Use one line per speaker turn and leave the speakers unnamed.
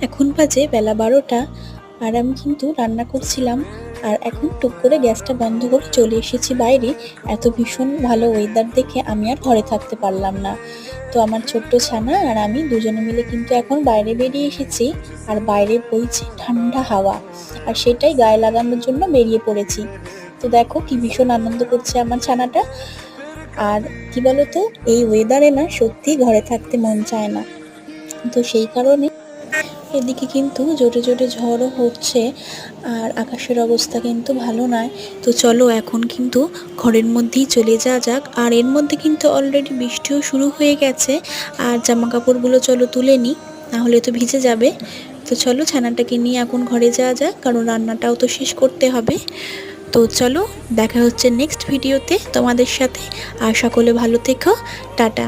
এখন বাজে বেলা 12টা, আর আমি কিন্তু রান্না করছিলাম। আর এখন টুক করে গ্যাসটা বন্ধ করে চলে এসেছি বাইরে। এত ভীষণ ভালো ওয়েদার দেখে আমি আর ঘরে থাকতে পারলাম না। তো আমার ছোট্ট ছানা আর আমি দুজনে মিলে কিন্তু এখন বাইরে বেরিয়ে এসেছি। আর বাইরে বইছে ঠান্ডা হাওয়া, আর সেটাই গায়ে লাগানোর জন্য বেরিয়ে পড়েছি। তো দেখো কি ভীষণ আনন্দ করছে আমার ছানাটা। আর কি বলতো, এই ওয়েদারে না সত্যি ঘরে থাকতে মন চায় না। তো সেই কারণে এদিকে কিন্তু জোরে জোরে ঝড়ও হচ্ছে, আর আকাশের অবস্থা কিন্তু ভালো নয়। তো চলো এখন কিন্তু ঘরের মধ্যেই চলে যাওয়া যাক। আর এর মধ্যে কিন্তু অলরেডি বৃষ্টিও শুরু হয়ে গেছে। আর জামা কাপড়গুলো চলো তুলে নিই, নাহলে তো ভিজে যাবে। তো চলো ছানাটাকে নিয়ে এখন ঘরে যাওয়া যাক, কারণ রান্নাটাও তো শেষ করতে হবে। তো চলো দেখা হচ্ছে নেক্সট ভিডিওতে তোমাদের সাথে। আর সকলে ভালো থেকো, টাটা।